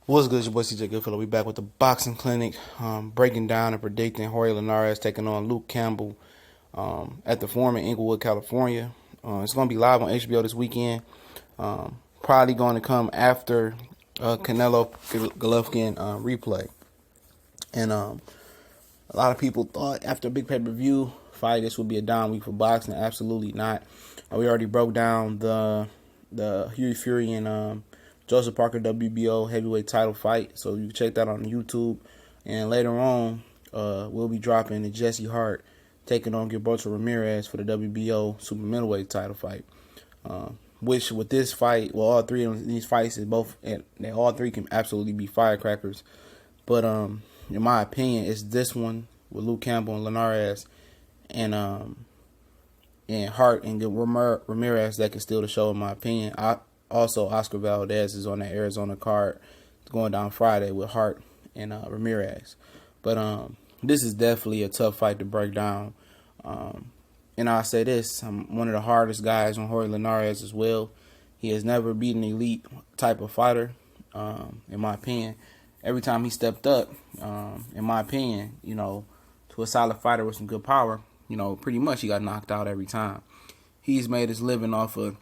What's good? It's your boy CJ Goodfellow. We back with the boxing clinic, breaking down and predicting Jorge Linares taking on Luke Campbell at the Forum in Inglewood, California. It's going to be live on HBO this weekend. Probably going to come after Canelo Golovkin replay. And a lot of people thought after a big pay-per-view fight this would be a down week for boxing. Absolutely not. We already broke down the Hughie Fury and Joseph Parker WBO heavyweight title fight, so you can check that on YouTube. And later on, we'll be dropping the Jesse Hart taking on Gilberto Ramirez for the WBO super middleweight title fight. Which with this fight, well, all three of these fights is they all three can absolutely be firecrackers. But in my opinion, it's this one with Luke Campbell and Linares and Hart and Ramirez that can steal the show, in my opinion. Also, Oscar Valdez is on that Arizona card. It's going down Friday with Hart and Ramirez. But this is definitely a tough fight to break down. And I'll say this, I'm one of the hardest guys on Jorge Linares as well. He has never beaten an elite type of fighter, in my opinion. Every time he stepped up, in my opinion, to a solid fighter with some good power, pretty much he got knocked out every time. He's made his living off of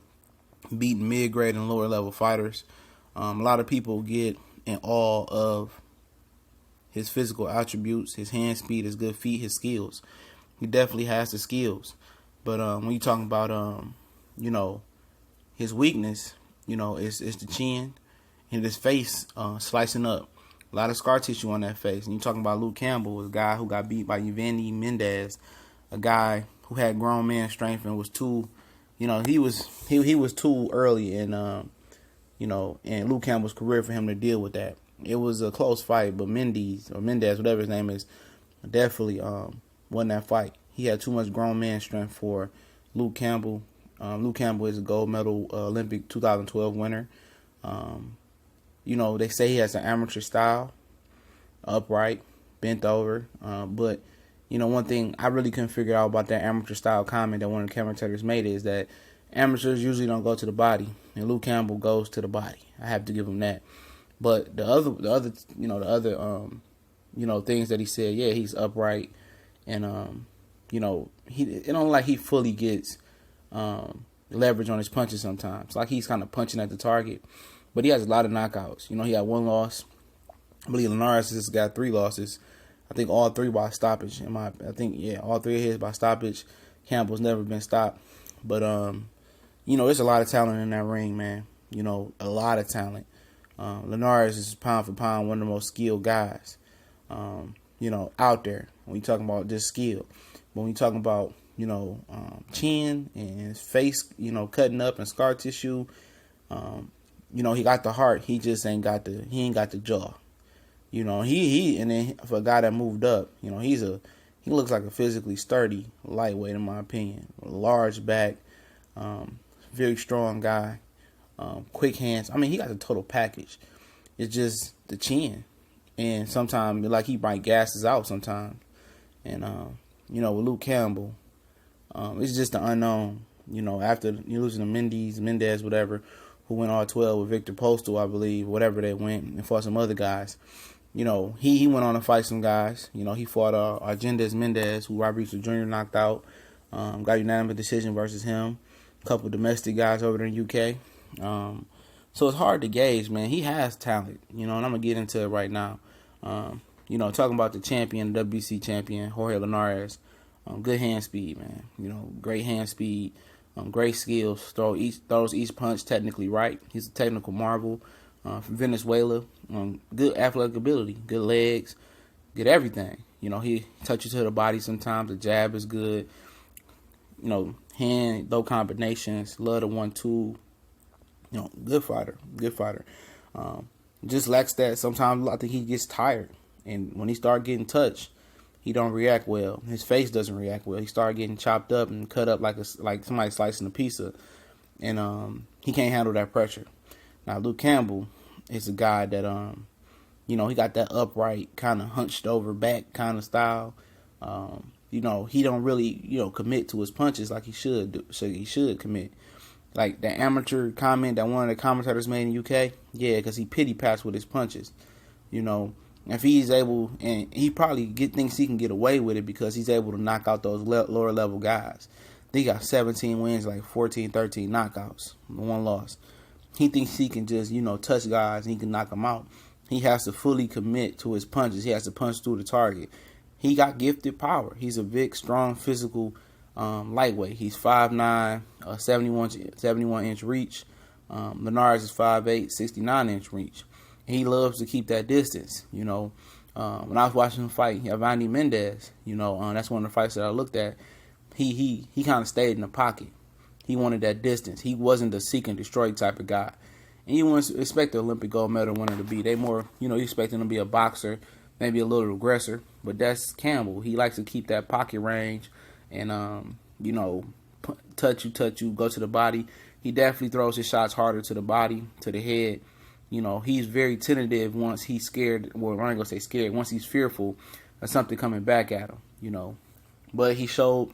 beating mid-grade and lower-level fighters. A lot of people get in awe of his physical attributes, his hand speed, his good feet, his skills. He definitely has the skills. But when you're talking about, his weakness, it's the chin and his face slicing up. A lot of scar tissue on that face. And you're talking about Luke Campbell, a guy who got beat by Yevgeny Mendez, a guy who had grown man strength and was too, he was too early in, in Luke Campbell's career for him to deal with that. It was a close fight, but Mendez, whatever his name is, definitely won that fight. He had too much grown man strength for Luke Campbell. Luke Campbell is a gold medal Olympic 2012 winner. They say he has an amateur style, upright, bent over. But, one thing I really couldn't figure out about that amateur style comment that one of the commentators made is that amateurs usually don't go to the body, and Luke Campbell goes to the body. I have to give him that. But the other things that he said, yeah, he's upright, and it don't like he fully gets leverage on his punches sometimes. Like he's kind of punching at the target. But he has a lot of knockouts. He had one loss. I believe Linares has got 3 losses. I think all 3 by stoppage. All 3 of his by stoppage. Campbell's never been stopped. But there's a lot of talent in that ring, man. A lot of talent. Linares is pound for pound one of the most skilled guys, out there. When you talking about just skill, but when you talking about chin and face, cutting up and scar tissue. He got the heart. He just ain't got the jaw. And then for a guy that moved up, he looks like a physically sturdy lightweight, in my opinion. A large back, very strong guy, quick hands. I mean, he got the total package. It's just the chin, and sometimes like he might gas us out sometimes. And with Luke Campbell, it's just the unknown. After you losing to Mendez, whatever, who went all 12 with Victor Postal, I believe, whatever they went, and fought some other guys. He went on to fight some guys. He fought Argendes Mendez, who Robert Easter Jr. knocked out. Got unanimous decision versus him. A couple domestic guys over there in UK. So it's hard to gauge, man. He has talent, and I'm going to get into it right now. Talking about the champion, the WBC champion, Jorge Linares. Good hand speed, man. Great hand speed. Great skills. Throws each punch technically right. He's a technical marvel from Venezuela. Good athletic ability. Good legs. Good everything. He touches to the body sometimes. The jab is good. Hand, throw combinations. Love the 1-2. Good fighter. Good fighter. Just lacks that. Sometimes I think he gets tired. And when he starts getting touched, he don't react well. His face doesn't react well. He started getting chopped up and cut up like somebody slicing a pizza, and he can't handle that pressure. Now Luke Campbell is a guy that he got that upright kind of hunched over back kind of style. He don't really commit to his punches like he should do. So he should commit. like the amateur comment that one of the commentators made in the UK. Yeah, because he pity pats with his punches. You know, if he's able, and he probably thinks he can get away with it because he's able to knock out those lower level guys. He got 17 wins, like 14, 13 knockouts, one loss. He thinks he can just, touch guys and he can knock them out. He has to fully commit to his punches. He has to punch through the target. He got gifted power. He's a big, strong, physical lightweight. He's 5'9", 71-inch reach. Linares is 5'8", 69-inch reach. He loves to keep that distance. When I was watching him fight Vandy Mendez, that's one of the fights that I looked at. He kind of stayed in the pocket. He wanted that distance. He wasn't the seek and destroy type of guy. And you wouldn't expect the Olympic gold medal winner to be. They more, you expect him to be a boxer, maybe a little aggressor. But that's Campbell. He likes to keep that pocket range and, touch you, go to the body. He definitely throws his shots harder to the body, to the head. He's very tentative once he's scared. Well, I'm not going to say scared. Once he's fearful of something coming back at him, But he showed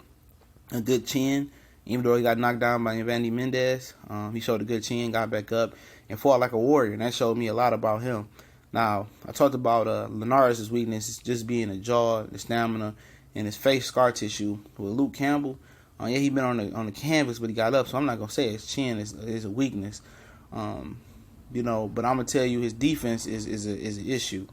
a good chin. Even though he got knocked down by Vandy Mendez, he showed a good chin, got back up, and fought like a warrior. And that showed me a lot about him. Now, I talked about Linares' weakness just being the jaw, the stamina, and his face scar tissue. With Luke Campbell, he been on the canvas, but he got up. So I'm not gonna say his chin is a weakness, but I'm gonna tell you his defense is an issue.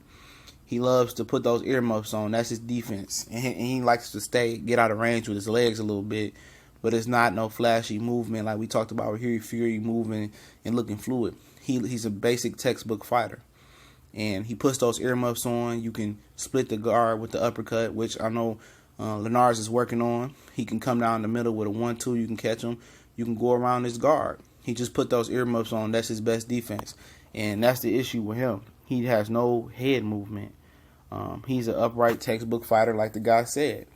He loves to put those earmuffs on. That's his defense, and he likes to get out of range with his legs a little bit. But it's not no flashy movement like we talked about with Fury moving and looking fluid. He's a basic textbook fighter. And he puts those earmuffs on. You can split the guard with the uppercut, which I know Linares is working on. He can come down the middle with a 1-2. You can catch him. You can go around his guard. He just put those earmuffs on. That's his best defense. And that's the issue with him. He has no head movement. He's an upright textbook fighter like the guy said.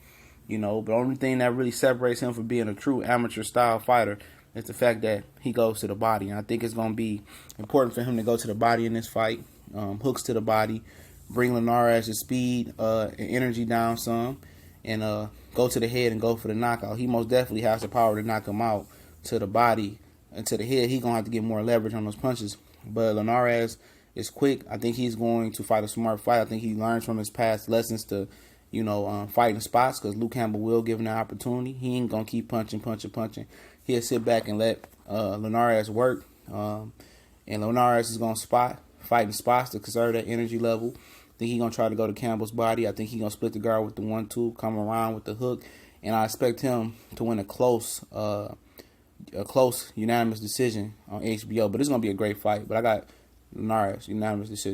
But the only thing that really separates him from being a true amateur-style fighter is the fact that he goes to the body. And I think it's going to be important for him to go to the body in this fight. Hooks to the body, bring Linares' speed and energy down some, and go to the head and go for the knockout. He most definitely has the power to knock him out to the body and to the head. He's going to have to get more leverage on those punches. But Linares is quick. I think he's going to fight a smart fight. I think he learns from his past lessons to fighting spots, because Luke Campbell will give him the opportunity. He ain't going to keep punching. He'll sit back and let Linares work. And Linares is going to fighting spots to conserve that energy level. I think he's going to try to go to Campbell's body. I think he's going to split the guard with the 1-2, come around with the hook. And I expect him to win a close unanimous decision on HBO. But it's going to be a great fight. But I got Linares, unanimous decision.